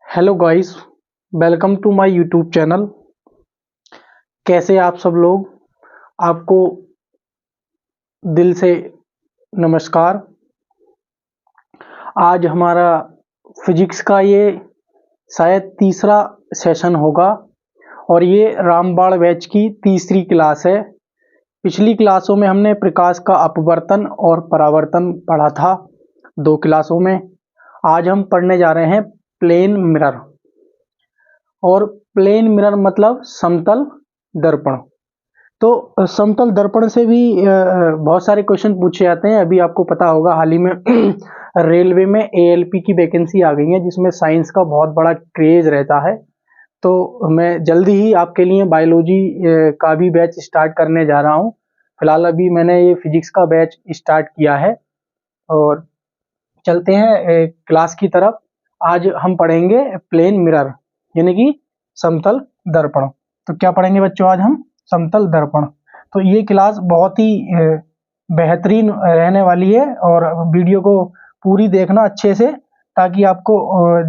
Hello guys, welcome to my YouTube channel. कैसे आप सब लोग? आपको दिल से नमस्कार। आज हमारा फिजिक्स का ये शायद तीसरा सेशन होगा और ये रामबाण बैच की तीसरी क्लास है। पिछली क्लासों में हमने प्रकाश का अपवर्तन और परावर्तन पढ़ा था, 2 क्लासों में। आज हम पढ़ने जा रहे हैं प्लेन मिरर। और प्लेन मिरर मतलब समतल दर्पण। तो समतल दर्पण से भी बहुत सारे क्वेश्चन पूछे जाते हैं। अभी आपको पता होगा, हाल ही में रेलवे में एएलपी की वैकेंसी आ गई है, जिसमें साइंस का बहुत बड़ा क्रेज रहता है। तो मैं जल्दी ही आपके लिए बायोलॉजी का भी बैच स्टार्ट करने जा रहा हूँ। फिलहाल अभी मैंने ये फिजिक्स का बैच स्टार्ट किया है और चलते हैं क्लास की तरफ। आज हम पढ़ेंगे प्लेन मिरर यानी कि समतल दर्पण। तो क्या पढ़ेंगे बच्चों आज हम? समतल दर्पण। तो ये क्लास बहुत ही बेहतरीन रहने वाली है और वीडियो को पूरी देखना अच्छे से, ताकि आपको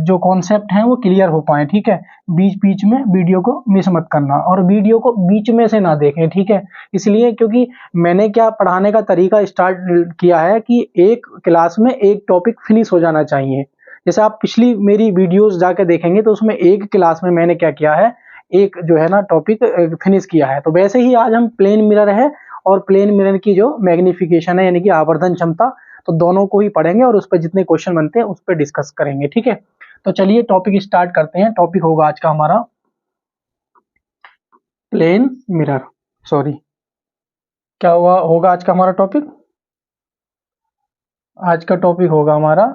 जो कॉन्सेप्ट हैं वो क्लियर हो पाए। ठीक है, बीच बीच में वीडियो को मिस मत करना और वीडियो को बीच में से ना देखें। ठीक है, इसलिए क्योंकि मैंने क्या पढ़ाने का तरीका स्टार्ट किया है कि एक क्लास में एक टॉपिक फिनिश हो जाना चाहिए। जैसे आप पिछली मेरी वीडियोस जाके देखेंगे तो उसमें एक क्लास में मैंने क्या किया है, एक जो है ना टॉपिक फिनिश किया है। तो वैसे ही आज हम प्लेन मिरर है और प्लेन मिरर की जो मैग्निफिकेशन है यानी कि आवर्धन क्षमता, तो दोनों को ही पढ़ेंगे और उस पर जितने क्वेश्चन बनते हैं उस पर डिस्कस करेंगे। ठीक है, तो चलिए टॉपिक स्टार्ट करते हैं। टॉपिक होगा आज का हमारा प्लेन मिरर। सॉरी, क्या होगा आज का हमारा टॉपिक? आज का टॉपिक होगा हमारा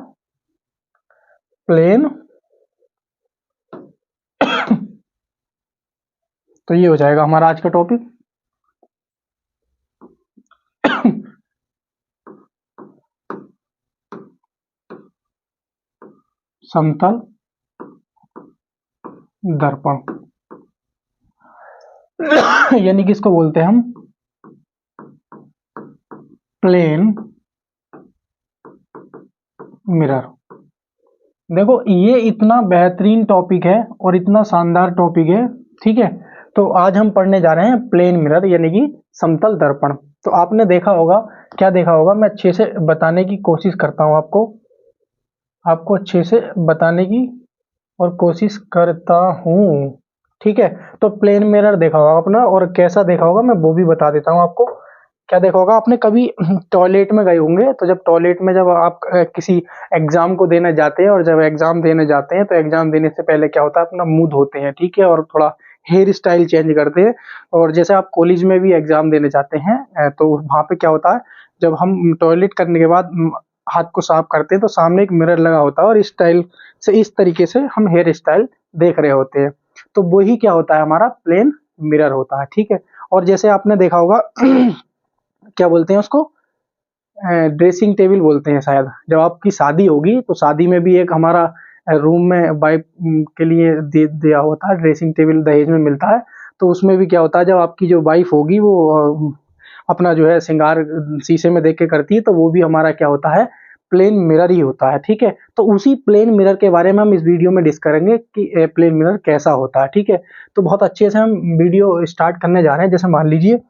प्लेन तो ये हो जाएगा हमारा आज का टॉपिक समतल दर्पण यानी कि इसको बोलते हैं हम प्लेन मिरर। देखो, ये इतना बेहतरीन टॉपिक है और इतना शानदार टॉपिक है। ठीक है, तो आज हम पढ़ने जा रहे हैं प्लेन मिरर यानी कि समतल दर्पण। तो आपने देखा होगा, क्या देखा होगा, मैं अच्छे से बताने की कोशिश करता हूँ आपको अच्छे से बताने की और कोशिश करता हूँ। ठीक है, तो प्लेन मिरर देखा होगा अपना, और कैसा देखा होगा मैं वो भी बता देता हूँ आपको। क्या देखा होगा आपने? कभी टॉयलेट में गए होंगे, तो जब टॉयलेट में जब आप किसी एग्जाम को देने जाते हैं, और जब एग्जाम देने जाते हैं तो एग्जाम देने से पहले क्या होता है, अपना मुंह धोते हैं। ठीक है, और थोड़ा हेयर स्टाइल चेंज करते हैं। और जैसे आप कॉलेज में भी एग्जाम देने जाते हैं तो वहाँ पे क्या होता है, जब हम टॉयलेट करने के बाद हाथ को साफ करते हैं तो सामने एक मिरर लगा होता है और इस स्टाइल से, इस तरीके से हम हेयर स्टाइल देख रहे होते हैं। तो वही क्या होता है, हमारा प्लेन मिरर होता है। ठीक है, और जैसे आपने देखा होगा क्या बोलते हैं उसको, ड्रेसिंग टेबल बोलते हैं शायद। जब आपकी शादी होगी तो शादी में भी एक हमारा रूम में वाइफ के लिए दिया होता है, ड्रेसिंग टेबल दहेज में मिलता है। तो उसमें भी क्या होता है, जब आपकी जो वाइफ होगी वो अपना जो है श्रृंगार शीशे में देख के करती है, तो वो भी हमारा क्या होता है, प्लेन मिरर ही होता है। ठीक है, तो उसी प्लेन मिरर के बारे में हम इस वीडियो में डिस्कस करेंगे कि प्लेन मिरर कैसा होता है। ठीक है, तो बहुत अच्छे से हम वीडियो स्टार्ट करने जा रहे हैं। जैसे मान लीजिए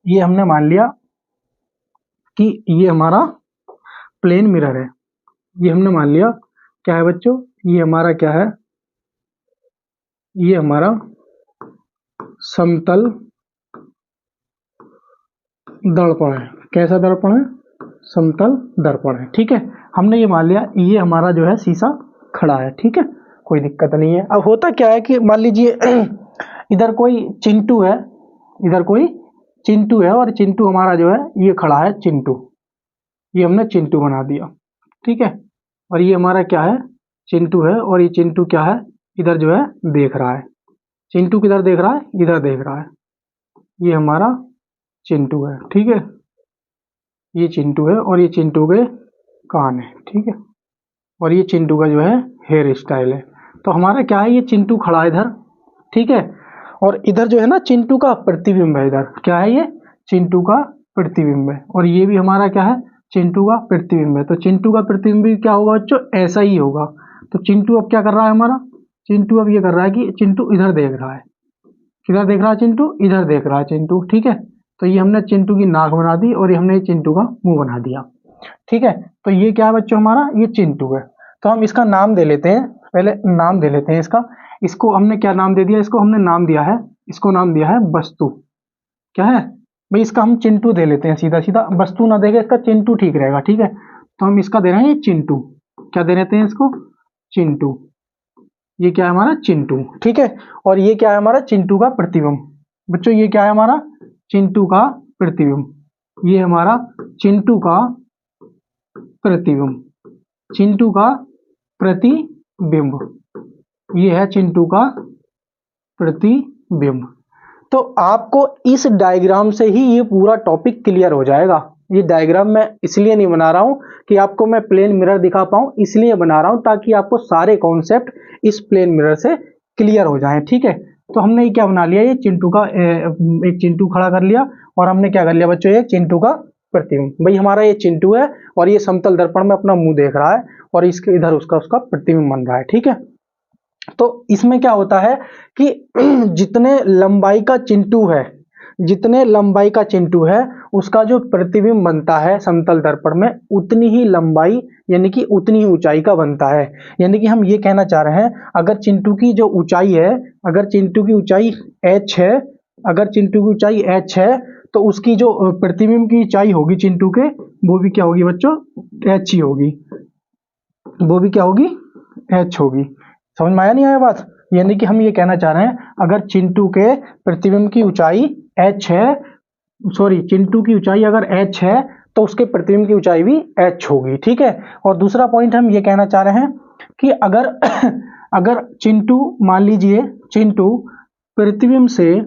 ये हमने मान लिया कि ये हमारा प्लेन मिरर है। ये हमने मान लिया क्या है बच्चों, ये हमारा क्या है, ये हमारा समतल दर्पण है। कैसा दर्पण है? समतल दर्पण है। ठीक है, हमने ये मान लिया ये हमारा जो है शीशा खड़ा है। ठीक है, कोई दिक्कत नहीं है। अब होता क्या है कि मान लीजिए इधर कोई चिंटू है, इधर कोई चिंटू है, और चिंटू हमारा जो है ये खड़ा है चिंटू, ये हमने चिंटू बना दिया। ठीक है, और ये हमारा क्या है, चिंटू है, और ये चिंटू क्या है, इधर जो है देख रहा है। चिंटू किधर देख रहा है? इधर देख रहा है। ये हमारा चिंटू है। ठीक है, ये चिंटू है और ये चिंटू के कान है। ठीक है, और ये चिंटू का जो है हेयर स्टाइल है। तो हमारा क्या है, ये चिंटू खड़ा है इधर। ठीक है, और इधर जो है ना चिंटू का प्रतिबिंब है। इधर क्या है, ये चिंटू का प्रतिबिंब है, और ये भी हमारा क्या है, चिंटू का प्रतिबिंब है। तो चिंटू का प्रतिबिंब भी क्या होगा बच्चों, ऐसा ही होगा। तो चिंटू अब क्या कर रहा है हमारा, चिंटू अब ये कर रहा है कि चिंटू इधर देख रहा है, किधर देख रहा है चिंटू, इधर देख रहा है चिंटू, ठीक है। तो ये हमने चिंटू की नाक बना दी और ये हमने चिंटू का मुंह बना दिया, ठीक है। तो ये क्या है बच्चों हमारा, ये चिंटू है। तो हम इसका नाम दे लेते हैं, पहले नाम दे लेते हैं इसका। इसको हमने क्या नाम दे दिया, इसको हमने नाम दिया है, इसको नाम दिया है वस्तु। क्या है भाई, इसका हम चिंटू दे लेते हैं, सीधा सीधा वस्तु ना देगा, इसका चिंटू ठीक रहेगा, ठीक है। तो हम इसका दे रहे हैं चिंटू, क्या दे देते हैं इसको, चिंटू। ये क्या है हमारा चिंटू, ठीक है। और ये क्या है हमारा चिंटू का प्रतिबिंब। बच्चों ये क्या है हमारा चिंटू का प्रतिबिंब, ये हमारा चिंटू का प्रतिबिंब, चिंटू का प्रतिबिंब, ये है चिंटू का प्रतिबिंब। तो आपको इस डायग्राम से ही ये पूरा टॉपिक क्लियर हो जाएगा। ये डायग्राम मैं इसलिए नहीं बना रहा हूं कि आपको मैं प्लेन मिरर दिखा पाऊं, इसलिए बना रहा हूं ताकि आपको सारे कॉन्सेप्ट इस प्लेन मिरर से क्लियर हो जाएं, ठीक है। तो हमने ये क्या बना लिया, ये चिंटू का एक चिंटू खड़ा कर लिया और हमने क्या कर लिया बच्चों, एक चिंटू का प्रतिबिंब। भाई हमारा ये चिंटू है और ये समतल दर्पण में अपना मुंह देख रहा है और इसके इधर उसका प्रतिबिंब बन रहा है, ठीक है। तो इसमें क्या होता है कि जितने लंबाई का चिंटू है, जितने लंबाई का चिंटू है उसका जो प्रतिबिंब बनता है समतल दर्पण में उतनी ही लंबाई यानी कि उतनी ही ऊंचाई का बनता है। यानी कि हम ये कहना चाह रहे हैं, अगर चिंटू की जो ऊंचाई है, अगर चिंटू की ऊंचाई h है, अगर चिंटू की ऊंचाई h है तो उसकी जो प्रतिबिंब की ऊंचाई होगी चिंटू के, वो भी क्या होगी बच्चों, h ही होगी, वो भी क्या होगी, h होगी। समझ में आया नहीं आया बात। यानी कि हम ये कहना चाह रहे हैं, अगर चिंटू के प्रतिबिंब की ऊंचाई h है, सॉरी चिंटू की ऊंचाई अगर h है तो उसके प्रतिबिंब की ऊंचाई भी h होगी, ठीक है। और दूसरा पॉइंट हम ये कहना चाह रहे हैं कि अगर अगर चिंटू मान लीजिए, चिंटू प्रतिबिंब से,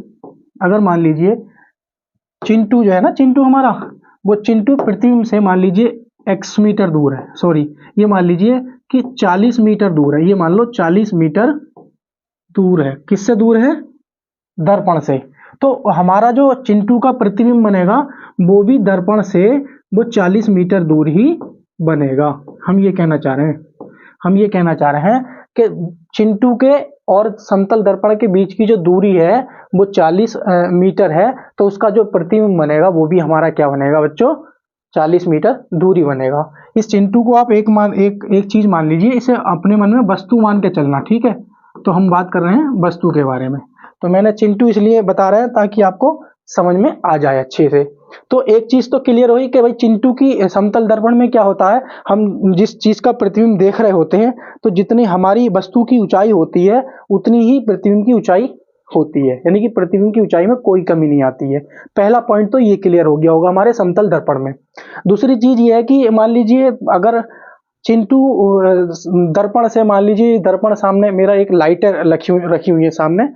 अगर मान लीजिए चिंटू जो है ना, चिंटू हमारा, वो चिंटू प्रतिबिंब से मान लीजिए x मीटर दूर है, सॉरी ये मान लीजिए कि 40 मीटर दूर है, ये मान लो 40 मीटर दूर है, किससे दूर है, दर्पण से। तो हमारा जो चिंटू का प्रतिबिंब बनेगा वो भी दर्पण से वो 40 मीटर दूर ही बनेगा। हम ये कहना चाह रहे हैं, हम ये कहना चाह रहे हैं कि चिंटू के और समतल दर्पण के बीच की जो दूरी है वो 40 मीटर है, तो उसका जो प्रतिबिंब बनेगा वो भी हमारा क्या बनेगा बच्चों, 40 मीटर दूरी बनेगा। इस चिंटू को आप एक चीज मान लीजिए, इसे अपने मन में वस्तु मान के चलना, ठीक है। तो हम बात कर रहे हैं वस्तु के बारे में, तो मैंने चिंटू इसलिए बता रहे हैं ताकि आपको समझ में आ जाए अच्छे से। तो एक चीज तो क्लियर हुई कि भाई चिंटू की समतल दर्पण में क्या होता है, हम जिस चीज का प्रतिबिंब देख रहे होते हैं तो जितनी हमारी वस्तु की ऊंचाई होती है उतनी ही प्रतिबिंब की ऊंचाई होती है, यानी कि प्रतिबिंब की ऊंचाई में कोई कमी नहीं आती है। पहला पॉइंट तो ये क्लियर हो गया होगा हमारे समतल दर्पण में। दूसरी चीज ये है कि मान लीजिए अगर चिंटू दर्पण से, मान लीजिए दर्पण सामने मेरा एक लाइट रखी हुई है सामने,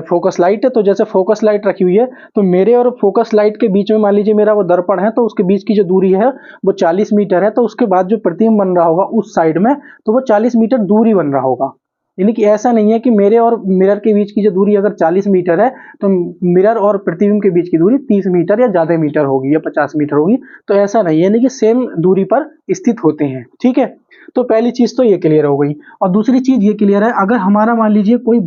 फोकस लाइट है, तो जैसे फोकस लाइट रखी हुई है तो मेरे और फोकस लाइट के बीच में मान लीजिए मेरा वो दर्पण है, तो उसके बीच की जो दूरी है वो 40 मीटर है। तो उसके बाद जो प्रतिबिंब बन रहा होगा उस साइड में, तो वो 40 मीटर दूरी बन रहा होगा। यानी कि ऐसा नहीं है कि मेरे और मिरर के बीच की जो दूरी अगर 40 मीटर है तो मिरर और प्रतिबिंब के बीच की दूरी 30 मीटर या ज्यादा मीटर होगी या 50 मीटर होगी, तो ऐसा नहीं है, यानी कि सेम दूरी पर स्थित होते हैं, ठीक है। तो पहली चीज तो ये क्लियर हो गई। और दूसरी चीज ये क्लियर है, अगर हमारा मान लीजिए कोई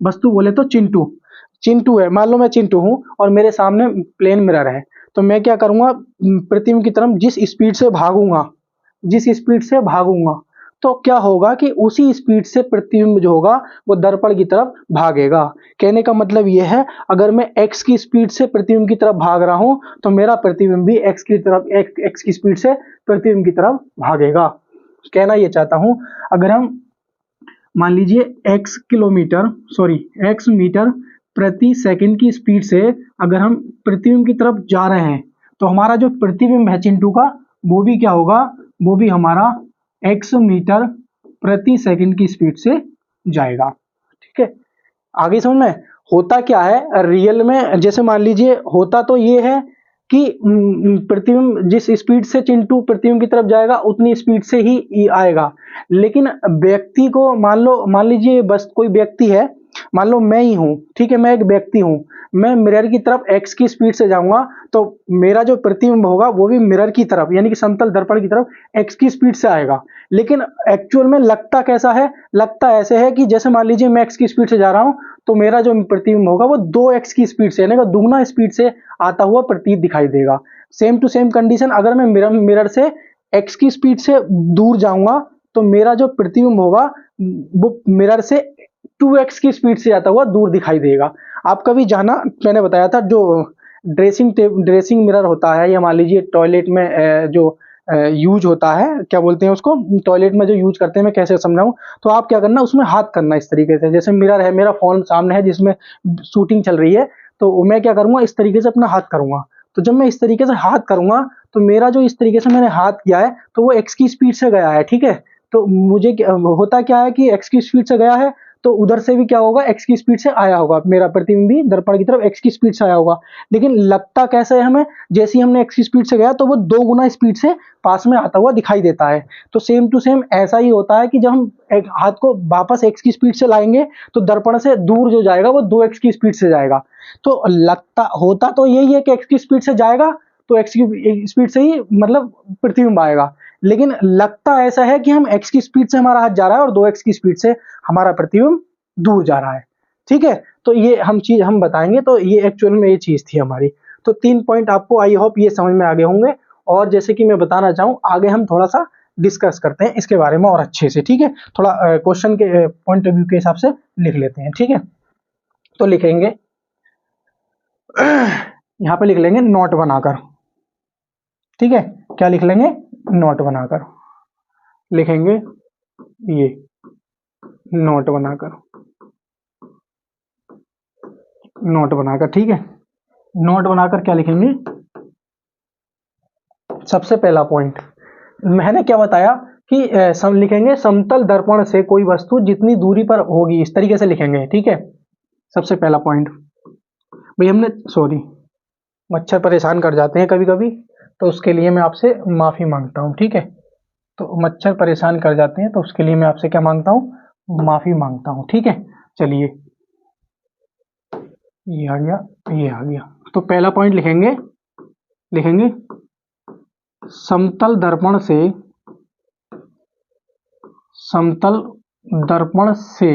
वस्तु बोले तो चिंटू है, मान लो मैं चिंटू हूं और मेरे सामने प्लेन मिरर है, तो मैं क्या करूंगा, प्रतिबिंब की तरफ जिस स्पीड से भागूंगा तो क्या होगा कि उसी स्पीड से प्रतिबिंब जो होगा वो दर्पण की तरफ भागेगा। कहने का मतलब ये है, अगर मैं x की स्पीड से प्रतिबिंब की तरफ भाग रहा हूं तो मेरा प्रतिबिंब भी x की स्पीड से प्रतिबिंब की तरफ भागेगा। कहना ये चाहता हूं, अगर हम मान लीजिए x मीटर प्रति सेकंड की स्पीड से अगर हम प्रतिबिंब की तरफ जा रहे हैं तो हमारा जो प्रतिबिंब है चिंटू का वो भी क्या होगा, वो भी हमारा x मीटर प्रति सेकंड की स्पीड से जाएगा, ठीक है। आगे समझ में होता क्या है रियल में, जैसे मान लीजिए होता तो ये है कि प्रतिबिंब जिस स्पीड से चिंटू प्रतिबिंब की तरफ जाएगा उतनी स्पीड से ही आएगा, लेकिन व्यक्ति को मान लीजिए बस कोई व्यक्ति है, मान लो मैं ही हूं, ठीक है, मैं एक व्यक्ति हूं, मैं मिरर की तरफ x की स्पीड से जाऊंगा तो मेरा जो प्रतिबिंब होगा वो भी मिरर की तरफ यानी कि समतल दर्पण की तरफ x की स्पीड से आएगा। लेकिन एक्चुअल में लगता कैसा है, लगता ऐसे है कि जैसे मान लीजिए मैं x की स्पीड से जा रहा हूं तो मेरा जो प्रतिबिंब होगा वो 2x की स्पीड से यानी कि दुगना स्पीड से आता हुआ प्रतीत दिखाई देगा। सेम टू सेम कंडीशन, अगर मैं मिरर से x की स्पीड से दूर जाऊंगा तो मेरा जो प्रतिबिंब होगा वो मिरर से 2x की स्पीड से आता हुआ दूर दिखाई देगा। आप कभी जाना, मैंने बताया था जो ड्रेसिंग मिरर होता है या मान लीजिए टॉयलेट में जो यूज होता है, क्या बोलते हैं उसको, टॉयलेट में जो यूज करते हैं, मैं कैसे समझाऊं, तो आप क्या करना उसमें हाथ करना इस तरीके से, जैसे मिरर है, मेरा फोन सामने है जिसमें शूटिंग चल रही है, तो मैं क्या करूंगा इस तरीके से अपना हाथ करूंगा। तो जब मैं इस तरीके से हाथ करूंगा तो मेरा जो इस तरीके से मैंने हाथ किया है तो वो x की स्पीड से गया है, ठीक है। तो मुझे होता क्या है कि x की स्पीड से गया है तो उधर से भी क्या होगा, x की स्पीड से आया होगा, मेरा प्रतिबिंब भी दर्पण की तरफ x की स्पीड से आया होगा। लेकिन लगता कैसे है हमें, जैसे ही हमने x की स्पीड से गया तो वो 2 गुना स्पीड से पास में आता हुआ दिखाई देता है। तो सेम टू सेम ऐसा ही होता है कि जब हम एक हाथ को वापस x की स्पीड से लाएंगे तो दर्पण से दूर जो जाएगा वो 2x की स्पीड से जाएगा। तो लगता होता तो यही है कि x की स्पीड से जाएगा तो x की स्पीड से ही मतलब प्रतिबिंब आएगा। लेकिन लगता ऐसा है कि हम x की स्पीड से हमारा हाथ जा रहा है और 2x की स्पीड से हमारा प्रतिबिंब दूर जा रहा है, ठीक है। तो ये हम बताएंगे, तो ये एक्चुअल में ये चीज थी हमारी। तो 3 पॉइंट आपको आई होप ये समझ में आ गए होंगे। और जैसे कि मैं बताना चाहूँ आगे हम थोड़ा सा डिस्कस करते हैं इसके बारे में और अच्छे से, ठीक है। थोड़ा क्वेश्चन के पॉइंट ऑफ व्यू के हिसाब से लिख लेते हैं, ठीक है। तो लिखेंगे यहाँ पे लिख लेंगे नोट बनाकर, ठीक है। क्या लिख लेंगे, नोट बनाकर लिखेंगे, ये नोट बनाकर, नोट बनाकर, ठीक है। नोट बनाकर क्या लिखेंगे, सबसे पहला पॉइंट मैंने क्या बताया कि सम लिखेंगे समतल दर्पण से कोई वस्तु जितनी दूरी पर होगी, इस तरीके से लिखेंगे, ठीक है। सबसे पहला पॉइंट भाई हमने, सॉरी, मच्छर परेशान कर जाते हैं कभी कभी, तो उसके लिए मैं आपसे माफी मांगता हूँ, ठीक है। तो मच्छर परेशान कर जाते हैं तो उसके लिए मैं आपसे क्या मांगता हूँ, माफी मांगता हूँ, ठीक है। चलिए, ये आ गया, ये आ गया। तो पहला पॉइंट लिखेंगे, लिखेंगे समतल दर्पण से, समतल दर्पण से,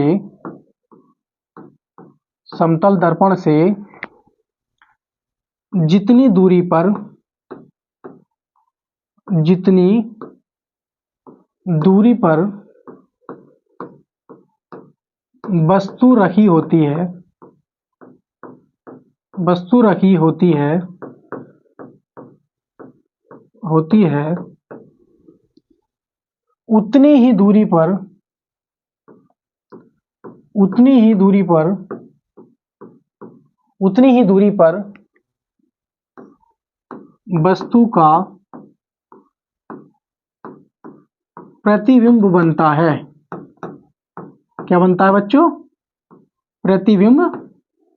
समतल दर्पण से जितनी दूरी पर, जितनी दूरी पर वस्तु रखी होती है, वस्तु रखी होती है, होती है, उतनी ही दूरी पर, उतनी ही दूरी पर, उतनी ही दूरी पर वस्तु का प्रतिबिंब बनता है। क्या बनता है बच्चों, प्रतिबिंब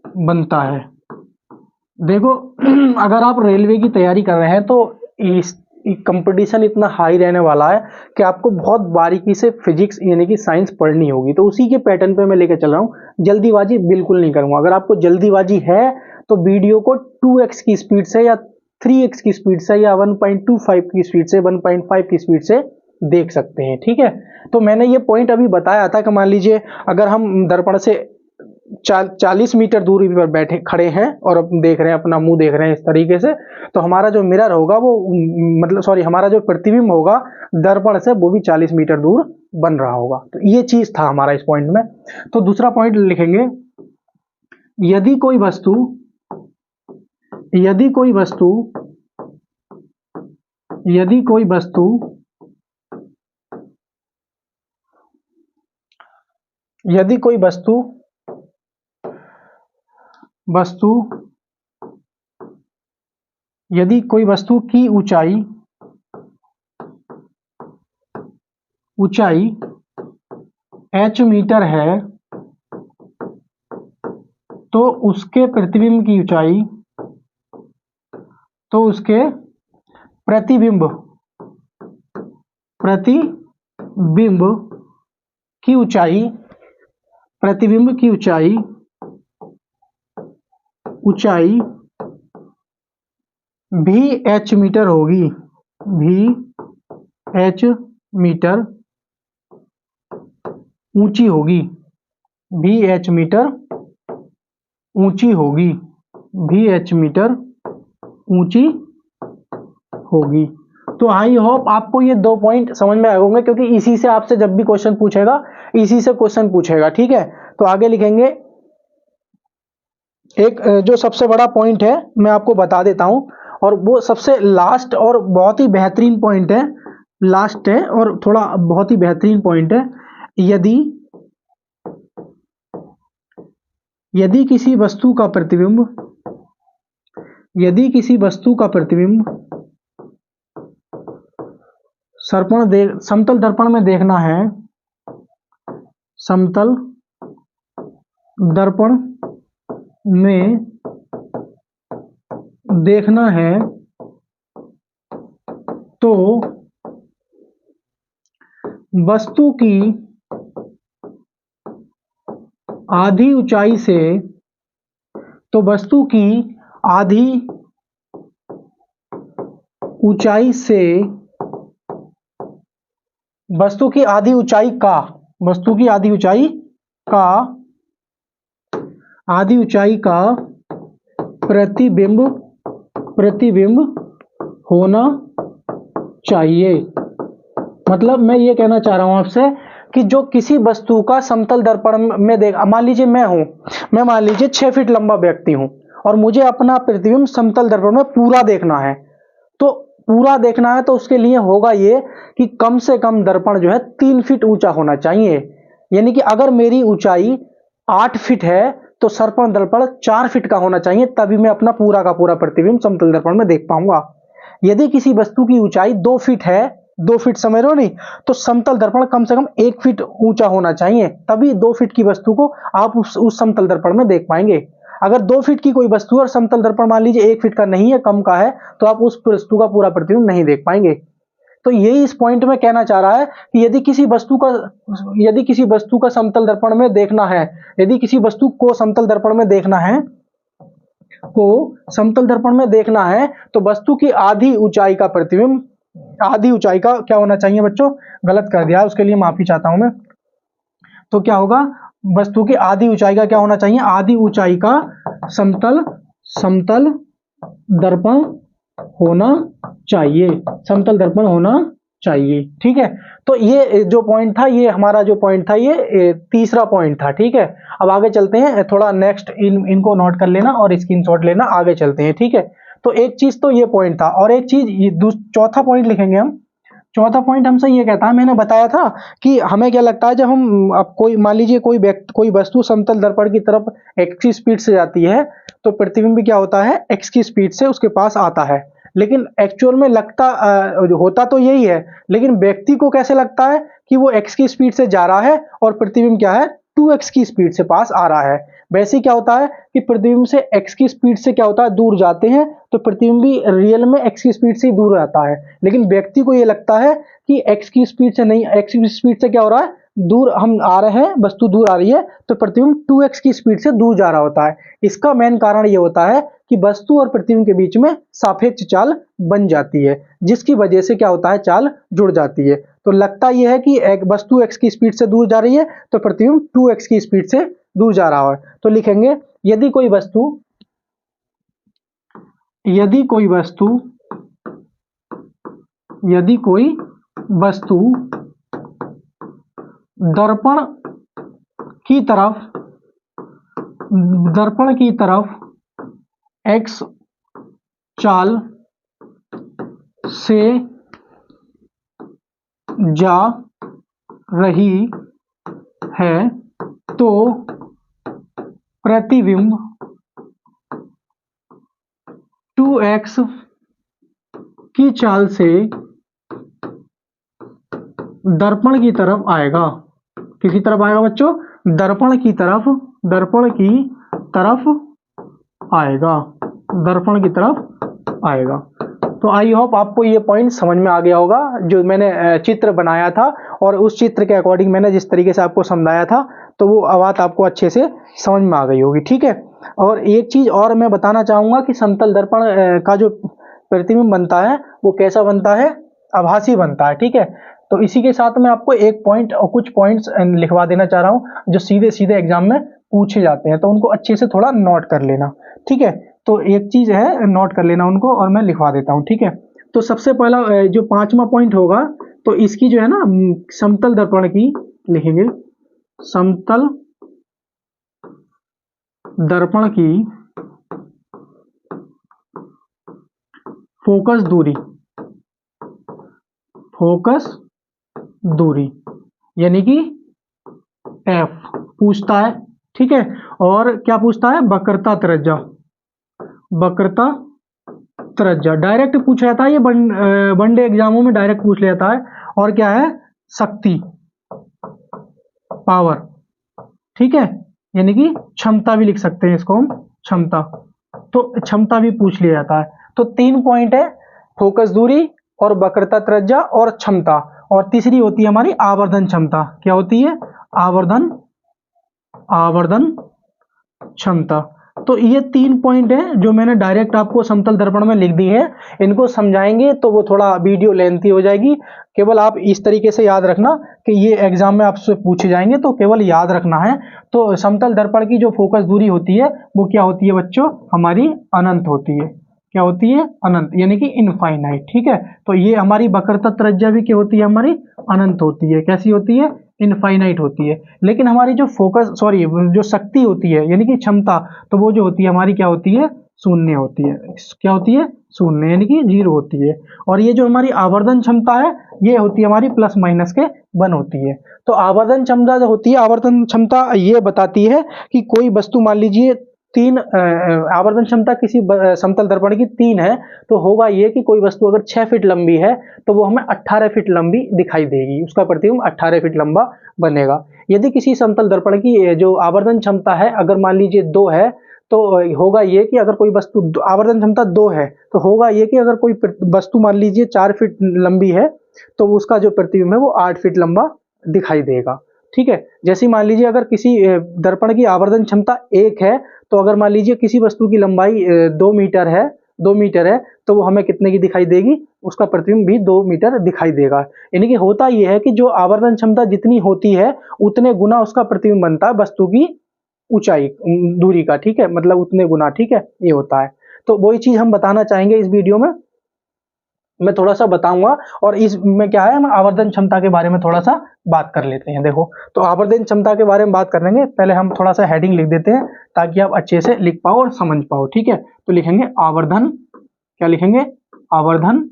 बनता है। देखो अगर आप रेलवे की तैयारी कर रहे हैं तो इस कंपटीशन इतना हाई रहने वाला है कि आपको बहुत बारीकी से फिजिक्स यानी कि साइंस पढ़नी होगी। तो उसी के पैटर्न पे मैं लेकर चल रहा हूँ, जल्दीबाजी बिल्कुल नहीं करूंगा। अगर आपको जल्दीबाजी है तो वीडियो को 2x की स्पीड से या 3x की स्पीड से या 1.25 की स्पीड से, 1.5 की स्पीड से देख सकते हैं, ठीक है। तो मैंने ये पॉइंट अभी बताया था कि मान लीजिए अगर हम दर्पण से 40 मीटर दूरी पर बैठे खड़े हैं और देख रहे हैं, अपना मुंह देख रहे हैं इस तरीके से, तो हमारा जो मिरर होगा वो मतलब सॉरी हमारा जो प्रतिबिंब होगा दर्पण से वो भी 40 मीटर दूर बन रहा होगा। तो ये चीज था हमारा इस पॉइंट में। तो दूसरा पॉइंट लिखेंगे, यदि कोई वस्तु, यदि कोई वस्तु, यदि कोई वस्तु, यदि कोई वस्तु, वस्तु, यदि कोई वस्तु की ऊंचाई, ऊंचाई h मीटर है तो उसके प्रतिबिंब की ऊंचाई, तो उसके प्रतिबिंब, प्रतिबिंब की ऊंचाई, प्रतिबिंब की ऊंचाई ऊंचाई VH मीटर होगी, VH मीटर ऊंची होगी, VH मीटर ऊंची होगी, VH मीटर ऊंची होगी। तो आई होप आपको ये 2 पॉइंट समझ में आए होंगे, क्योंकि इसी से आपसे जब भी क्वेश्चन पूछेगा, इसी से क्वेश्चन पूछेगा। ठीक है, तो आगे लिखेंगे। एक जो सबसे बड़ा पॉइंट है मैं आपको बता देता हूं, और वो सबसे लास्ट और बहुत ही बेहतरीन पॉइंट है, लास्ट है और थोड़ा बहुत ही बेहतरीन पॉइंट है। यदि किसी वस्तु का प्रतिबिंब, यदि किसी वस्तु का प्रतिबिंब समतल दर्पण में देखना है, समतल दर्पण में देखना है, तो वस्तु की आधी ऊंचाई से, तो वस्तु की आधी ऊंचाई से, वस्तु की आधी ऊंचाई का, वस्तु की आधी ऊंचाई का, आधी ऊंचाई का प्रतिबिंब, प्रतिबिंब होना चाहिए। मतलब मैं ये कहना चाह रहा हूं आपसे कि जो किसी वस्तु का समतल दर्पण में देख, मान लीजिए मैं मान लीजिए 6 फीट लंबा व्यक्ति हूं और मुझे अपना प्रतिबिंब समतल दर्पण में पूरा देखना है, तो पूरा देखना है तो उसके लिए होगा ये कि कम से कम दर्पण जो है 3 फीट ऊंचा होना चाहिए। यानी कि अगर मेरी ऊंचाई 8 फीट है तो दर्पण 4 फीट का होना चाहिए, तभी मैं अपना पूरा का पूरा प्रतिबिंब समतल दर्पण में देख पाऊंगा। यदि किसी वस्तु की ऊंचाई 2 फीट है, 2 फीट समझ रहे हो नहीं, तो समतल दर्पण कम से कम 1 फीट ऊंचा होना चाहिए, तभी 2 फीट की वस्तु को आप उस समतल दर्पण में देख पाएंगे। अगर 2 फीट की कोई वस्तु और समतल दर्पण मान लीजिए 1 फीट का नहीं है, कम का है, तो आप उस वस्तु का पूरा प्रतिबिंब नहीं देख पाएंगे। तो यही इस पॉइंट में कहना चाह रहा है कि यदि किसी वस्तु का समतल दर्पण में देखना है, यदि किसी वस्तु को समतल दर्पण में देखना है, समतल दर्पण में देखना है, तो वस्तु की आधी ऊंचाई का प्रतिबिंब, आधी ऊंचाई का क्या होना चाहिए बच्चों, गलत कर दिया, उसके लिए माफी चाहता हूं मैं। तो क्या होगा, वस्तु की आधी ऊंचाई का क्या होना चाहिए, आधी ऊंचाई का समतल दर्पण होना चाहिए, समतल दर्पण होना चाहिए। ठीक है, तो ये जो पॉइंट था, ये हमारा जो पॉइंट था, ये तीसरा पॉइंट था। ठीक है, अब आगे चलते हैं, थोड़ा नेक्स्ट इनको नोट कर लेना और स्क्रीनशॉट लेना, आगे चलते हैं। ठीक है, तो एक चीज तो ये पॉइंट था, और एक चीज चौथा पॉइंट लिखेंगे हम। चौथा पॉइंट हमसे ये कहता है, मैंने बताया था कि हमें क्या लगता है, जब हम अब कोई मान लीजिए कोई वस्तु समतल दर्पण की तरफ x की स्पीड से जाती है, तो प्रतिबिंब भी क्या होता है, x की स्पीड से उसके पास आता है। लेकिन एक्चुअल में होता तो यही है, लेकिन व्यक्ति को कैसे लगता है कि वो x की स्पीड से जा रहा है और प्रतिबिंब क्या है, 2x की स्पीड से पास आ रहा है। वैसे क्या होता है कि प्रतिबिंब से x की स्पीड से क्या होता है, दूर जाते हैं, तो प्रतिबिंब भी रियल में x की स्पीड से ही दूर रहता है। लेकिन व्यक्ति को ये लगता है कि x की स्पीड से नहीं, x की स्पीड से क्या हो रहा है, दूर हम आ रहे हैं, वस्तु दूर आ रही है, तो प्रतिबिंब 2x की स्पीड से दूर जा रहा होता है। इसका मेन कारण ये होता है कि वस्तु और प्रतिबिंब के बीच में सापेक्ष चाल बन जाती है, जिसकी वजह से क्या होता है, चाल जुड़ जाती है। तो लगता यह है कि एक वस्तु x की स्पीड से दूर जा रही है, तो प्रतिबिंब 2x की स्पीड से दूर जा रहा है। तो लिखेंगे, यदि कोई वस्तु दर्पण की तरफ x चाल से जा रही है, तो प्रतिबिंब 2x की चाल से दर्पण की तरफ आएगा। किसी तरफ आएगा बच्चों, दर्पण की तरफ आएगा, दर्पण की तरफ आएगा। तो आई होप आपको ये पॉइंट समझ में आ गया होगा, जो मैंने चित्र बनाया था और उस चित्र के अकॉर्डिंग मैंने जिस तरीके से आपको समझाया था, तो वो बात आपको अच्छे से समझ में आ गई होगी। ठीक है, और एक चीज और मैं बताना चाहूंगा कि समतल दर्पण का जो प्रतिबिंब बनता है वो कैसा बनता है, आभासी बनता है। ठीक है, तो इसी के साथ मैं आपको एक पॉइंट और कुछ पॉइंट्स लिखवा देना चाह रहा हूं जो सीधे सीधे एग्जाम में पूछे जाते हैं, तो उनको अच्छे से थोड़ा नोट कर लेना। ठीक है, तो एक चीज है, नोट कर लेना उनको और मैं लिखवा देता हूं। ठीक है, तो सबसे पहला जो 5वां पॉइंट होगा, तो इसकी जो है ना समतल दर्पण की लिखेंगे, समतल दर्पण की फोकस दूरी, फोकस दूरी यानी कि एफ पूछता है। ठीक है, और क्या पूछता है, वक्रता त्रिज्या, वक्रता त्रिज्या डायरेक्ट पूछा जाता है, ये वनडे एग्जामों में डायरेक्ट पूछ लिया जाता है। और क्या है, शक्ति, पावर। ठीक है, यानी कि क्षमता भी लिख सकते हैं इसको हम, क्षमता, तो क्षमता भी पूछ लिया जाता है। तो 3 पॉइंट है, फोकस दूरी और वक्रता त्रिज्या और क्षमता। और तीसरी होती है हमारी आवर्धन क्षमता। क्या होती है, आवर्धन, आवर्धन क्षमता। तो ये 3 पॉइंट है जो मैंने डायरेक्ट आपको समतल दर्पण में लिख दी है। इनको समझाएंगे तो वो थोड़ा वीडियो लेंथी हो जाएगी, केवल आप इस तरीके से याद रखना कि ये एग्जाम में आपसे पूछे जाएंगे, तो केवल याद रखना है। तो समतल दर्पण की जो फोकस दूरी होती है वो क्या होती है बच्चों, हमारी अनंत होती है। क्या होती है, अनंत, यानी कि इनफाइनाइट। ठीक है, तो ये हमारी वक्रता त्रिज्या भी क्या होती है, हमारी अनंत होती है। कैसी होती है, इनफाइनाइट होती है। लेकिन हमारी जो फोकस सॉरी जो शक्ति होती है यानी कि क्षमता, तो वो जो होती है हमारी क्या होती है, शून्य होती है। क्या होती है, शून्य, यानी कि 0 होती है। और ये जो हमारी आवर्धन क्षमता है ये होती है हमारी प्लस माइनस के 1 होती है। तो आवर्धन क्षमता जो होती है, आवर्धन क्षमता ये बताती है कि कोई वस्तु, मान लीजिए 3 आवर्धन क्षमता किसी समतल दर्पण की 3 है, तो होगा ये कि कोई वस्तु अगर 6 फीट लंबी है तो वो हमें 18 फीट लंबी दिखाई देगी, उसका प्रतिबिंब 18 फीट लंबा बनेगा। यदि किसी समतल दर्पण की जो आवर्धन क्षमता है अगर मान लीजिए 2 है, तो होगा ये कि अगर कोई वस्तु आवर्धन क्षमता 2 है, तो होगा ये कि अगर कोई वस्तु मान लीजिए 4 फीट लंबी है तो उसका जो प्रतिबिंब है वो 8 फीट लंबा दिखाई देगा। ठीक है, जैसे मान लीजिए अगर किसी दर्पण की आवर्धन क्षमता 1 है, तो अगर मान लीजिए किसी वस्तु की लंबाई 2 मीटर है, 2 मीटर है, तो वो हमें कितने की दिखाई देगी, उसका प्रतिबिंब भी 2 मीटर दिखाई देगा। यानी कि होता यह है कि जो आवर्धन क्षमता जितनी होती है उतने गुना उसका प्रतिबिंब बनता है वस्तु की ऊंचाई, दूरी का। ठीक है, मतलब उतने गुना। ठीक है, ये होता है। तो वही चीज हम बताना चाहेंगे इस वीडियो में, मैं थोड़ा सा बताऊंगा। और इसमें क्या है, हम आवर्धन क्षमता के बारे में थोड़ा सा बात कर लेते हैं। देखो, तो आवर्धन क्षमता के बारे में बात करेंगे, पहले हम थोड़ा सा हेडिंग लिख देते हैं ताकि आप अच्छे से लिख पाओ और समझ पाओ। ठीक है, तो लिखेंगे आवर्धन, क्या लिखेंगे, आवर्धन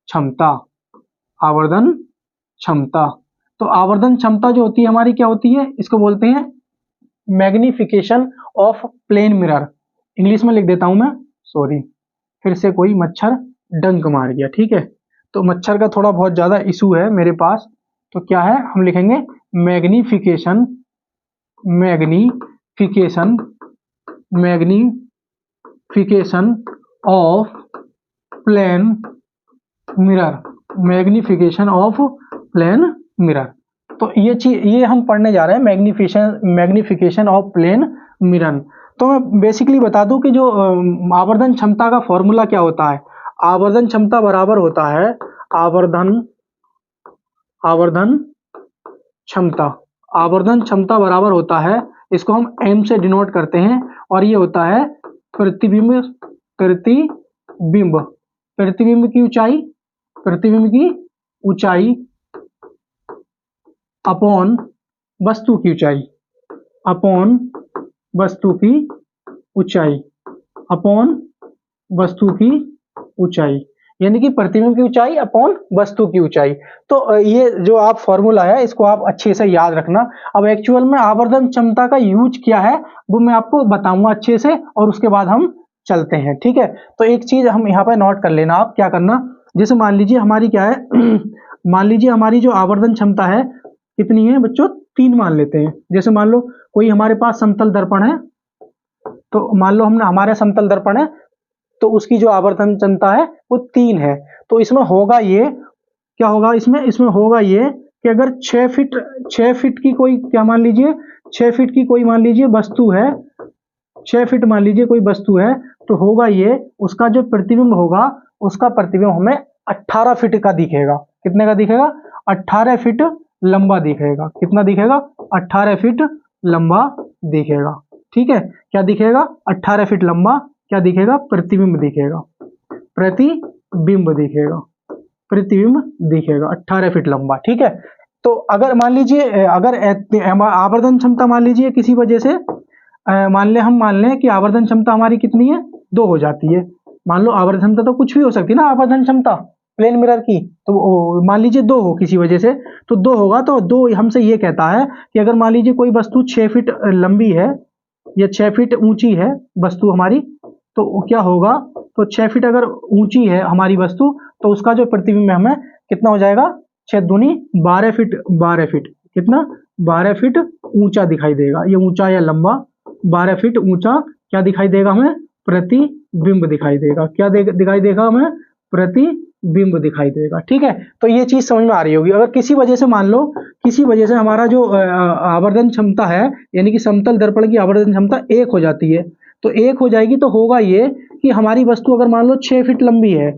क्षमता, आवर्धन क्षमता। तो आवर्धन क्षमता जो होती है हमारी क्या होती है, इसको बोलते हैं magnification of plane mirror. English में लिख देता हूं मैं, सॉरी, फिर से कोई मच्छर डंक मार गया। ठीक है, तो मच्छर का थोड़ा बहुत ज्यादा इशू है मेरे पास, तो क्या है, हम लिखेंगे magnification, magnification, magnification of plane mirror, magnification of plane mirror. तो ये चीज ये हम पढ़ने जा रहे हैं, मैग्निफिकेशन ऑफ प्लेन मिरर। तो मैं बेसिकली बता दूं कि जो आवर्धन क्षमता का फॉर्मूला क्या होता है, आवर्धन क्षमता बराबर होता है आवर्धन, आवर्धन क्षमता, आवर्धन क्षमता बराबर होता है, इसको हम m से डिनोट करते हैं, और ये होता है प्रतिबिंब, प्रतिबिंब, प्रतिबिंब की ऊंचाई, प्रतिबिंब की ऊंचाई अपॉन वस्तु की ऊंचाई, अपॉन वस्तु की ऊंचाई, अपॉन वस्तु की ऊंचाई, यानी कि प्रतिबिंब की ऊंचाई अपॉन वस्तु की ऊंचाई। तो ये जो आप फॉर्मूला है इसको आप अच्छे से याद रखना। अब एक्चुअल में आवर्धन क्षमता का यूज क्या है वो मैं आपको बताऊंगा अच्छे से, और उसके बाद हम चलते हैं। ठीक है, तो एक चीज हम यहाँ पे नोट कर लेना, आप क्या करना, जैसे मान लीजिए हमारी क्या है मान लीजिए हमारी जो आवर्धन क्षमता है कितनी है बच्चों, 3 मान लेते हैं। जैसे मान लो कोई हमारे पास समतल दर्पण है, तो मान लो हमने हमारा समतल दर्पण है, तो उसकी जो आवर्धन क्षमता है वो 3 है। तो इसमें होगा ये, क्या होगा इसमें, इसमें होगा ये कि अगर 6 फीट की कोई, क्या मान लीजिए 6 फीट की कोई मान लीजिए वस्तु है, 6 फीट मान लीजिए कोई वस्तु है, तो होगा ये, उसका जो प्रतिबिंब होगा, उसका प्रतिबिंब हमें 18 फीट का दिखेगा। कितने का दिखेगा? 18 फीट लंबा दिखेगा। कितना दिखेगा? 18 फीट लंबा दिखेगा। ठीक है, क्या दिखेगा? 18 फीट लंबा क्या दिखेगा? प्रतिबिंब दिखेगा। प्रतिबिंब दिखेगा, प्रतिबिंब दिखेगा 18 फीट लंबा। ठीक है, तो अगर मान लीजिए अगर आवर्धन क्षमता मान लीजिए किसी वजह से मान लें कि आवर्धन क्षमता हमारी कितनी है? 2 हो जाती है। मान लो आवर्धन क्षमता तो कुछ भी हो सकती है ना, आवर्धन क्षमता प्लेन मिरर की, तो मान लीजिए 2 हो किसी वजह से, तो 2 होगा, तो 2 हमसे ये कहता है कि अगर मान लीजिए कोई वस्तु 6 फीट लंबी है या 6 फीट ऊंची है वस्तु हमारी, तो क्या होगा? तो 6 फीट अगर ऊंची है हमारी वस्तु, तो उसका जो प्रतिबिंब हमें कितना हो जाएगा? 6 दूनी 12 फीट, 12 फीट कितना? 12 फीट ऊंचा दिखाई देगा। ये ऊंचा या लंबा 12 फीट ऊंचा क्या दिखाई देगा हमें? प्रतिबिंब दिखाई देगा। क्या दिखाई देगा हमें? प्रतिबिंब दिखाई देगा। ठीक है, तो ये चीज समझ में आ रही होगी। अगर किसी वजह से मान लो, किसी वजह से हमारा जो आवर्धन क्षमता है, यानी कि समतल दर्पण की आवर्धन क्षमता 1 हो जाती है, तो 1 हो जाएगी, तो होगा ये कि हमारी वस्तु अगर मान लो 6 फीट लंबी है,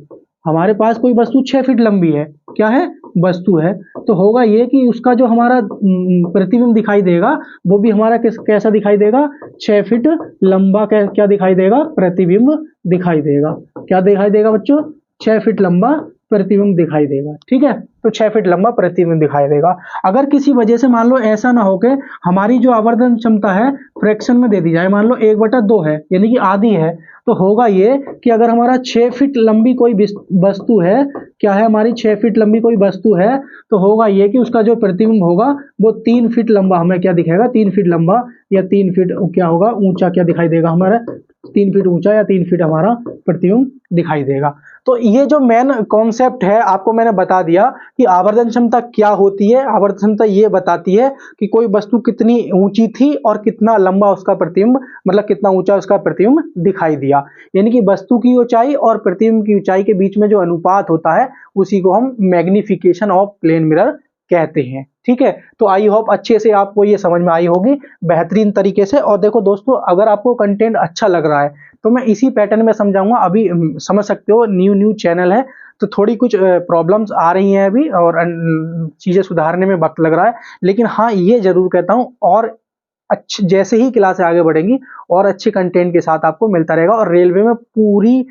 हमारे पास कोई वस्तु 6 फीट लंबी है, क्या है? वस्तु है, तो होगा ये कि उसका जो हमारा प्रतिबिंब दिखाई देगा, वो भी हमारा कैसा दिखाई देगा? 6 फीट लंबा क्या दिखाई देगा? प्रतिबिंब दिखाई देगा। क्या दिखाई देगा बच्चों? 6 फीट लंबा प्रतिबिंब दिखाई देगा। ठीक है, तो 6 फीट लंबा प्रतिबिंब दिखाई देगा। अगर किसी वजह से मान लो ऐसा ना हो के हमारी जो आवर्धन क्षमता है फ्रैक्शन में दे दी जाए, मान लो 1/2 है, यानी कि आधी है, तो होगा ये कि अगर हमारा 6 फीट लंबी कोई वस्तु है, क्या है? हमारी 6 फीट लंबी कोई वस्तु है, तो होगा ये कि उसका जो प्रतिबिंब होगा वो 3 फीट लंबा हमें क्या दिखेगा? 3 फीट लंबा या 3 फीट क्या होगा? ऊंचा क्या दिखाई देगा हमारा? 3 फीट ऊंचा या 3 फीट हमारा प्रतिबिंब दिखाई देगा। तो ये जो मेन कॉन्सेप्ट है आपको मैंने बता दिया कि आवर्धन क्षमता क्या होती है। आवर्धन क्षमता ये बताती है कि कोई वस्तु कितनी ऊंची थी और कितना लंबा उसका प्रतिबिंब, मतलब कितना ऊंचा उसका प्रतिबिंब दिखाई दिया। यानी कि वस्तु की ऊंचाई और प्रतिबिंब की ऊंचाई के बीच में जो अनुपात होता है उसी को हम मैग्निफिकेशन ऑफ प्लेन मिरर कहते हैं। ठीक है, तो आई होप अच्छे से आपको ये समझ में आई होगी बेहतरीन तरीके से। और देखो दोस्तों, अगर आपको कंटेंट अच्छा लग रहा है तो मैं इसी पैटर्न में समझाऊंगा। अभी समझ सकते हो न्यू चैनल है, तो थोड़ी कुछ प्रॉब्लम्स आ रही हैं अभी, और चीजें सुधारने में वक्त लग रहा है। लेकिन हाँ, ये जरूर कहता हूँ, और अच्छे जैसे ही क्लासें आगे बढ़ेंगी और अच्छे कंटेंट के साथ आपको मिलता रहेगा, और रेलवे में पूरी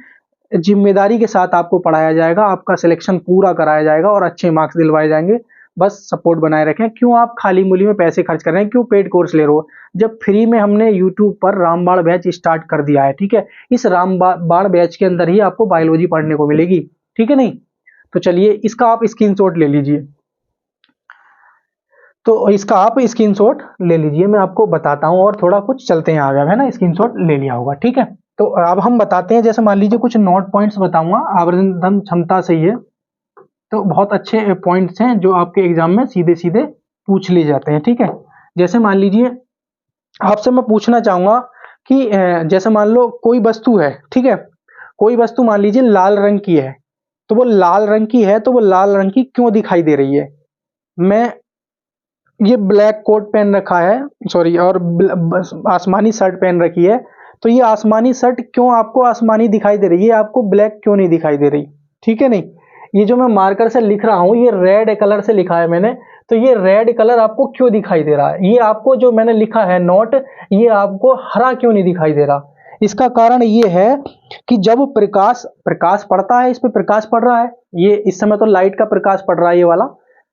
जिम्मेदारी के साथ आपको पढ़ाया जाएगा, आपका सिलेक्शन पूरा कराया जाएगा और अच्छे मार्क्स दिलवाए जाएंगे। बस सपोर्ट बनाए रखें। क्यों आप खाली मूली में पैसे खर्च कर रहे हैं? क्यों पेड कोर्स ले रहे हो, जब फ्री में हमने यूट्यूब पर रामबाण बैच स्टार्ट कर दिया है। ठीक है, इस रामबाण बैच के अंदर ही आपको बायोलॉजी पढ़ने को मिलेगी। ठीक है नहीं? तो चलिए इसका आप स्क्रीनशॉट ले लीजिए। तो इसका आप स्क्रीनशॉट ले लीजिए, मैं आपको बताता हूँ, और थोड़ा कुछ चलते हैं आगे, है ना? स्क्रीनशॉट ले लिया होगा। ठीक है, तो अब हम बताते हैं। जैसे मान लीजिए कुछ नोट पॉइंट्स बताऊंगा आवर्धन क्षमता से, ये तो बहुत अच्छे पॉइंट्स हैं जो आपके एग्जाम में सीधे सीधे पूछ लिए जाते हैं। ठीक है, जैसे मान लीजिए आपसे मैं पूछना चाहूंगा कि जैसे मान लो कोई वस्तु है, ठीक है, कोई वस्तु मान लीजिए लाल रंग की है, तो वो लाल रंग की है, तो वो लाल रंग की क्यों दिखाई दे रही है? मैं ये ब्लैक कोट पहन रखा है, सॉरी, और आसमानी शर्ट पहन रखी है, तो ये आसमानी शर्ट क्यों आपको आसमानी दिखाई दे रही है, आपको ब्लैक क्यों नहीं दिखाई दे रही? ठीक है नहीं? ये जो मैं मार्कर से लिख रहा हूं, ये रेड कलर से लिखा है मैंने, तो ये रेड कलर आपको क्यों दिखाई दे रहा है? ये आपको जो मैंने लिखा है नोट, ये आपको हरा क्यों नहीं दिखाई दे रहा? इसका कारण ये है कि जब प्रकाश प्रकाश पड़ता है, इस पे प्रकाश पड़ रहा है, ये इस समय तो लाइट का प्रकाश पड़ रहा है, ये वाला,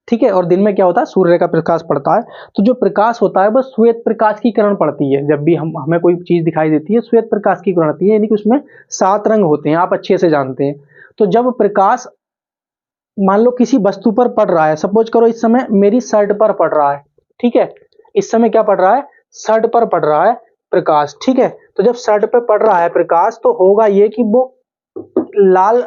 ठीक है, और दिन में क्या होता है? सूर्य का प्रकाश पड़ता है। तो जो प्रकाश होता है बस श्वेत प्रकाश की किरण पड़ती है। जब भी हमें कोई चीज दिखाई देती है, श्वेत प्रकाश की किरण आती है, यानी कि उसमें 7 रंग होते हैं, आप अच्छे से जानते हैं। तो जब प्रकाश मान लो किसी वस्तु पर पड़ रहा है, सपोज करो इस समय मेरी शर्ट पर पड़ रहा है, ठीक है, इस समय क्या पड़ रहा है? शर्ट पर पड़ रहा है प्रकाश। ठीक है, तो जब शर्ट पे पड़ रहा है प्रकाश, तो होगा ये कि वो लाल,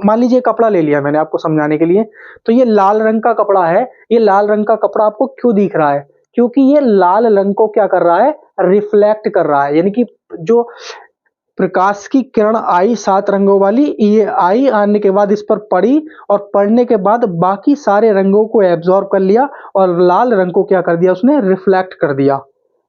मान लीजिए कपड़ा ले लिया मैंने आपको समझाने के लिए, तो ये लाल रंग का कपड़ा है। ये लाल रंग का कपड़ा आपको क्यों दिख रहा है? क्योंकि ये लाल रंग को क्या कर रहा है? रिफ्लेक्ट कर रहा है, यानी कि जो प्रकाश की किरण आई 7 रंगों वाली, ये आई, आने के बाद इस पर पड़ी, और पड़ने के बाद बाकी सारे रंगों को एब्जॉर्ब कर लिया, और लाल रंग को क्या कर दिया उसने? रिफ्लेक्ट कर दिया।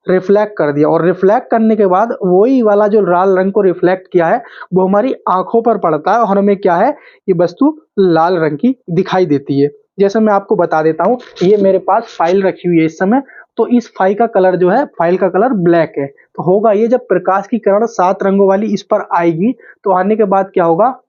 रिफ्लेक्ट कर दिया, और रिफ्लेक्ट करने के बाद वही वाला जो लाल रंग को रिफ्लेक्ट किया है वो हमारी आंखों पर पड़ता है और हमें क्या है, ये वस्तु लाल रंग की दिखाई देती है। जैसे मैं आपको बता देता हूँ, ये मेरे पास फाइल रखी हुई है इस समय, तो इस फाइल का कलर जो है, फाइल का कलर ब्लैक है। तो होगा ये, जब प्रकाश की किरण 7 रंगों वाली इस पर आएगी तो आने के बाद क्या होगा,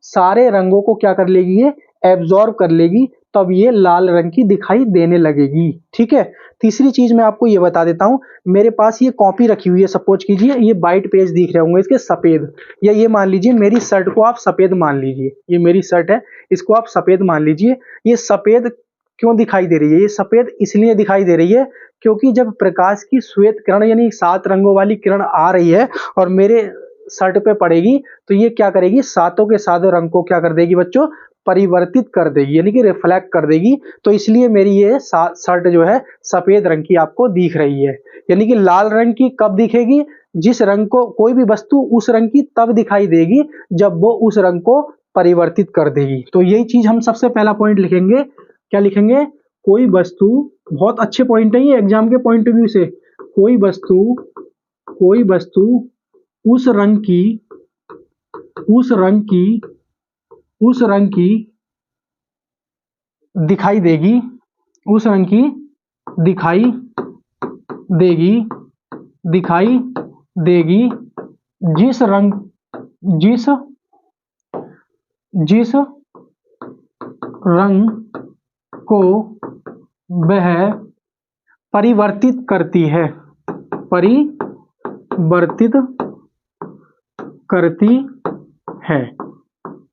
सारे रंगों को क्या कर लेगी, ये एब्जॉर्ब कर लेगी, तब ये लाल रंग की दिखाई देने लगेगी। ठीक है। तीसरी चीज मैं आपको ये बता देता हूं, मेरे पास ये कॉपी रखी हुई है, सपोज कीजिए ये वाइट पेज दिख रहे होंगे इसके सफेद, या ये मान लीजिए मेरी शर्ट को आप सफेद मान लीजिए, ये मेरी शर्ट है, इसको आप सफेद मान लीजिए। ये सफेद क्यों दिखाई दे रही है, ये सफेद इसलिए दिखाई दे रही है क्योंकि जब प्रकाश की श्वेत किरण यानी 7 रंगों वाली किरण आ रही है और मेरे शर्ट पे पड़ेगी, तो ये क्या करेगी, सातों के सातों रंग को क्या कर देगी बच्चों, परिवर्तित कर देगी, यानी कि रिफ्लेक्ट कर देगी। तो इसलिए मेरी ये शर्ट जो है सफेद रंग की आपको दिख रही है। यानी कि लाल रंग की कब दिखेगी, जिस रंग को कोई भी वस्तु उस रंग की तब दिखाई देगी जब वो उस रंग को परिवर्तित कर देगी। तो यही चीज हम सबसे पहला पॉइंट लिखेंगे, क्या लिखेंगे, कोई वस्तु, बहुत अच्छे पॉइंट है ये एग्जाम के पॉइंट ऑफ व्यू से, कोई वस्तु उस रंग की दिखाई देगी, उस रंग की दिखाई देगी जिस रंग को वह परिवर्तित करती है,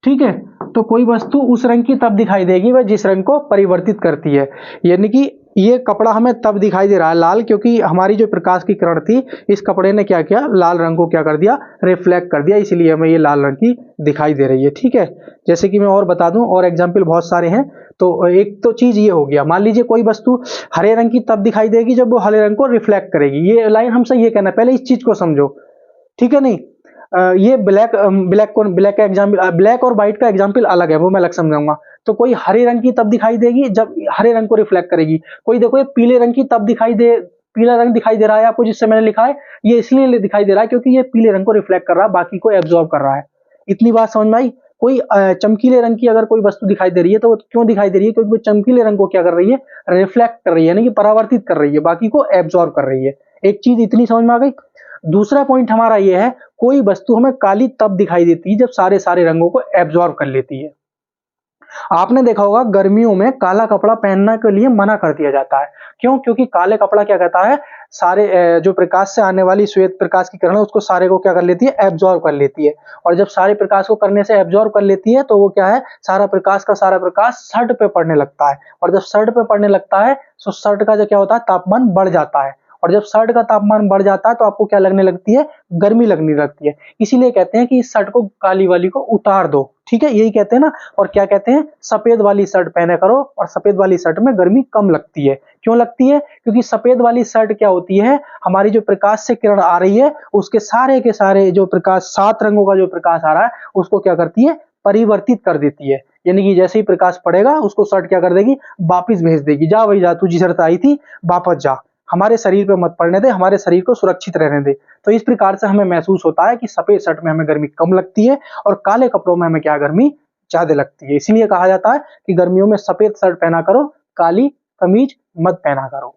ठीक है। तो कोई वस्तु उस रंग की तब दिखाई देगी वह जिस रंग को परिवर्तित करती है। यानी कि ये कपड़ा हमें तब दिखाई दे रहा है लाल, क्योंकि हमारी जो प्रकाश की किरण थी इस कपड़े ने क्या किया, लाल रंग को क्या कर दिया, रिफ्लेक्ट कर दिया, इसलिए हमें ये लाल रंग की दिखाई दे रही है। ठीक है। जैसे कि मैं और बता दूं, और एग्जाम्पल बहुत सारे हैं। तो एक तो चीज ये हो गया, मान लीजिए कोई वस्तु हरे रंग की तब दिखाई देगी जब वो हरे रंग को रिफ्लेक्ट करेगी। ये लाइन हमसे ये कहना है, पहले इस चीज को समझो, ठीक है। नहीं ये ब्लैक का एग्जाम्पल, ब्लैक और व्हाइट का एग्जाम्पल अलग है, वो मैं अलग समझाऊंगा। तो कोई हरे रंग की तब दिखाई देगी जब हरे रंग को रिफ्लेक्ट करेगी। कोई देखो ये पीले रंग की तब पीला रंग दिखाई दे रहा है आपको, जिससे मैंने लिखा है, ये इसलिए दिखाई दे रहा है क्योंकि ये पीले रंग को रिफ्लेक्ट कर रहा है, बाकी को एब्जॉर्ब कर रहा है। इतनी बात समझ में आई। कोई चमकीले रंग की अगर कोई वस्तु दिखाई दे रही है तो वो क्यों दिखाई दे रही है, क्योंकि वो चमकीले रंग को क्या कर रही है, रिफ्लेक्ट कर रही है, यानी कि परावर्तित कर रही है, बाकी को एब्जॉर्ब कर रही है। एक चीज इतनी समझ में आ गई। दूसरा पॉइंट हमारा ये है, कोई वस्तु हमें काली तब दिखाई देती है जब सारे रंगों को एब्जॉर्ब कर लेती है। आपने देखा होगा गर्मियों में काला कपड़ा पहनने के लिए मना कर दिया जाता है। क्यों? क्योंकि काले कपड़ा क्या कहता है, सारे जो प्रकाश से आने वाली श्वेत प्रकाश की किरण है उसको सारे को क्या कर लेती है, एब्जॉर्ब कर लेती है। और जब सारे प्रकाश को करने से एब्जॉर्ब कर लेती है तो वो क्या है, सारा प्रकाश का सारा प्रकाश शर्ट पे पड़ने लगता है। और जब शर्ट पे पड़ने लगता है तो शर्ट का जो क्या होता है, तापमान बढ़ जाता है। और जब शर्ट का तापमान बढ़ जाता है तो आपको क्या लगने लगती है, गर्मी लगने लगती है। इसीलिए कहते हैं कि इस शर्ट को, काली वाली को उतार दो। ठीक है, यही कहते हैं ना। और क्या कहते हैं, सफेद वाली शर्ट पहने करो, और सफेद वाली शर्ट में गर्मी कम लगती है। क्यों लगती है? क्योंकि सफेद वाली शर्ट क्या होती है, हमारी जो प्रकाश से किरण आ रही है उसके सारे के सारे जो प्रकाश, 7 रंगों का जो प्रकाश आ रहा है उसको क्या करती है, परिवर्तित कर देती है। यानी कि जैसे ही प्रकाश पड़ेगा उसको शर्ट क्या कर देगी, वापिस भेज देगी, जा वही जा, तुझी शर्ट आई थी वापस जा, हमारे शरीर पे मत पड़ने दे, हमारे शरीर को सुरक्षित रहने दे। तो इस प्रकार से हमें महसूस होता है कि सफेद शर्ट में हमें गर्मी कम लगती है और काले कपड़ों में हमें क्या, गर्मी ज्यादा लगती है। इसीलिए कहा जाता है कि गर्मियों में सफेद शर्ट पहना करो, काली कमीज मत पहना करो।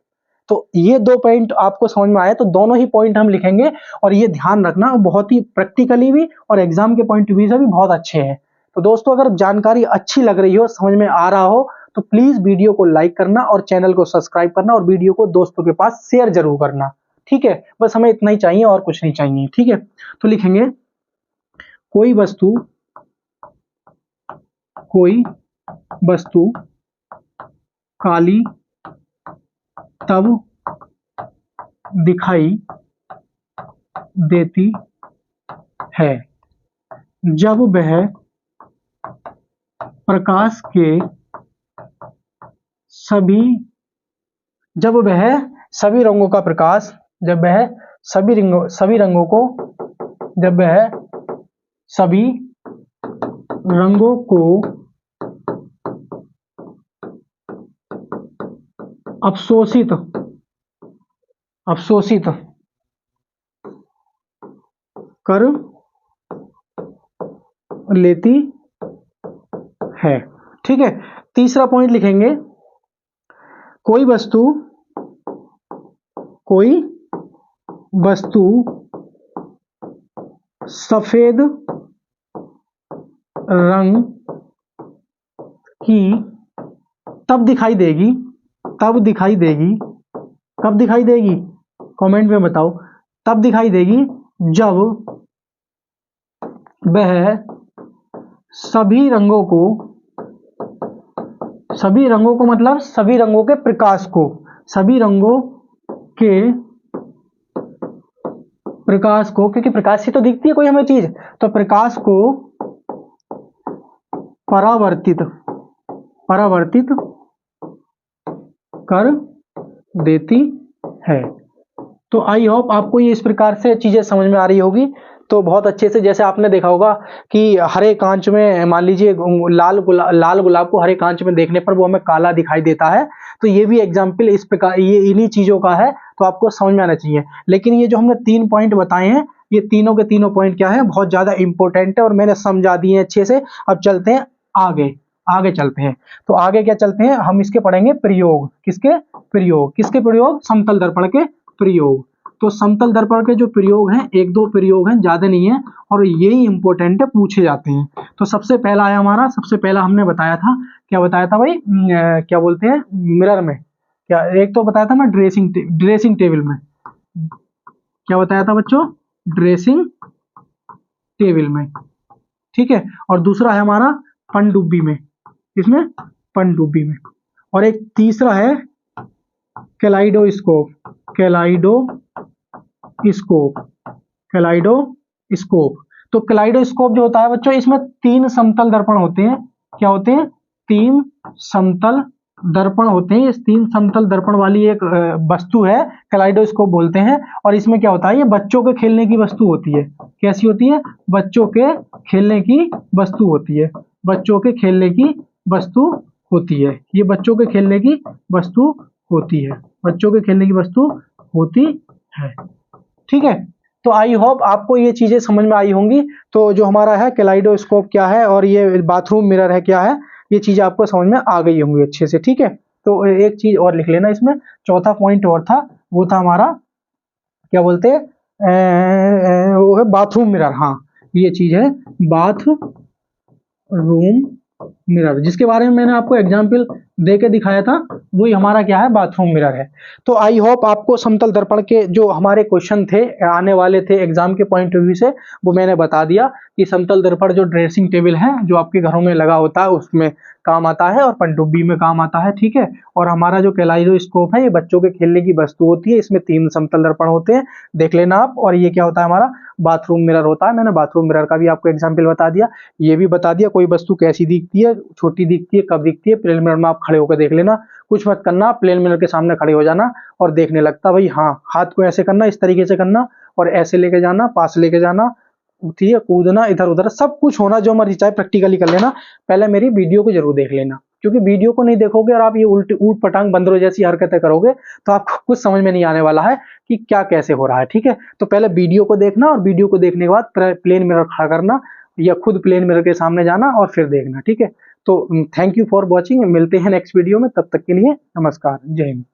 तो ये 2 पॉइंट आपको समझ में आए तो दोनों ही पॉइंट हम लिखेंगे, और ये ध्यान रखना, बहुत ही प्रैक्टिकली भी और एग्जाम के पॉइंट ऑफ व्यू से भी बहुत अच्छे हैं। तो दोस्तों, अगर जानकारी अच्छी लग रही हो, समझ में आ रहा हो, तो प्लीज वीडियो को लाइक करना और चैनल को सब्सक्राइब करना और वीडियो को दोस्तों के पास शेयर जरूर करना। ठीक है, बस हमें इतना ही चाहिए और कुछ नहीं चाहिए। ठीक है, तो लिखेंगे कोई वस्तु काली तब दिखाई देती है जब वह प्रकाश के सभी रंगों का प्रकाश, जब वह सभी रंगों को अवशोषित अवशोषित कर लेती है। ठीक है, तीसरा पॉइंट लिखेंगे, कोई वस्तु सफेद रंग की तब दिखाई देगी, कब दिखाई देगी, कमेंट में बताओ। तब दिखाई देगी जब वह सभी रंगों को मतलब सभी रंगों के प्रकाश को, क्योंकि प्रकाश से तो दिखती है कोई हमें चीज, तो प्रकाश को परावर्तित कर देती है। तो आई होप आपको ये इस प्रकार से चीजें समझ में आ रही होगी। तो बहुत अच्छे से, जैसे आपने देखा होगा कि हरे कांच में मान लीजिए लाल गुलाब को हरे कांच में देखने पर वो हमें काला दिखाई देता है, तो ये भी एग्जाम्पल इस प्रकार ये इन्हीं चीजों का है, तो आपको समझ में आना चाहिए। लेकिन ये जो हमने 3 पॉइंट बताए हैं, ये तीनों के तीनों पॉइंट क्या है, बहुत ज्यादा इंपॉर्टेंट है और मैंने समझा दिए अच्छे से। अब चलते हैं आगे चलते हैं। तो आगे क्या चलते हैं, हम इसके पढ़ेंगे प्रयोग। किसके प्रयोग? समतल दर्पण के प्रयोग। तो समतल दर्पण के जो प्रयोग हैं, 1-2 प्रयोग हैं, ज्यादा नहीं है, और यही इंपॉर्टेंट है, पूछे जाते हैं। तो सबसे पहला है हमारा, सबसे पहला हमने बताया था, क्या बताया था भाई, क्या बोलते हैं, मिरर में क्या, एक तो बताया था मैं ड्रेसिंग टेबल में, क्या बताया था बच्चों, ड्रेसिंग टेबल में। ठीक है, और दूसरा है हमारा पनडुब्बी में, इसमें पनडुब्बी में, और एक तीसरा है कैलाइडोस्कोप। तो कैलाइडोस्कोप जो होता है बच्चों, इसमें 3 समतल दर्पण होते हैं। क्या होते हैं? 3 समतल दर्पण होते हैं। इस 3 समतल दर्पण वाली एक वस्तु है, कैलाइडोस्कोप बोलते हैं। और इसमें क्या होता है, ये बच्चों के खेलने की वस्तु होती है। कैसी होती है? बच्चों के खेलने की वस्तु होती है। बच्चों के खेलने की वस्तु होती है। ये बच्चों के खेलने की वस्तु होती है। बच्चों के खेलने की वस्तु होती है। ठीक है, तो आई होप आपको ये चीजें समझ में आई होंगी। तो जो हमारा है कैलाइडोस्कोप क्या है और ये बाथरूम मिरर है क्या है, ये चीजें आपको समझ में आ गई होंगी अच्छे से। ठीक है, तो एक चीज और लिख लेना इसमें, चौथा पॉइंट और था, वो था हमारा क्या बोलते हैं, वो है बाथरूम मिरर। हाँ, ये चीज है बाथरूम मिरर, जिसके बारे में मैंने आपको एग्जाम्पल दे के दिखाया था, वही हमारा क्या है, बाथरूम मिरर है। तो आई होप आपको समतल दर्पण के जो हमारे क्वेश्चन थे, आने वाले थे एग्जाम के पॉइंट ऑफ व्यू से, वो मैंने बता दिया कि समतल दर्पण जो ड्रेसिंग टेबल है, जो आपके घरों में लगा होता है, उसमें काम आता है, और पनडुब्बी में काम आता है। ठीक है, और हमारा जो कैलाइडोस्कोप है, ये बच्चों के खेलने की वस्तु होती है। इसमें 3 समतल दर्पण होते हैं, देख लेना आप। और ये क्या होता है, हमारा बाथरूम मिरर होता है। मैंने बाथरूम मिरर का भी आपको एग्जाम्पल बता दिया, ये भी बता दिया कोई वस्तु कैसी दिखती है, छोटी दिखती है, कब दिखती है। प्लेन मिरर में आप खड़े होकर देख लेना, कुछ मत करना, प्लेन मिरर के सामने खड़े हो जाना और देखने लगता, भाई हाँ, हाथ को ऐसे करना, इस तरीके से करना, और ऐसे लेके जाना, पास लेके जाना, ठीक है, कूदना, इधर उधर सब कुछ होना, जो मर्जी चाहे प्रैक्टिकली कर लेना। पहले मेरी वीडियो को जरूर देख लेना, क्योंकि वीडियो को नहीं देखोगे और आप ये ऊट पटांग बंदरों जैसी हरकतें करोगे, तो आपको कुछ समझ में नहीं आने वाला है कि क्या कैसे हो रहा है। ठीक है, तो पहले वीडियो को देखना, और वीडियो को देखने के बाद प्लेन मिरर खड़ा करना, या खुद प्लेन मिरर के सामने जाना और फिर देखना। ठीक है, तो थैंक यू फॉर वॉचिंग, मिलते हैं नेक्स्ट वीडियो में, तब तक के लिए नमस्कार, जय हिंद।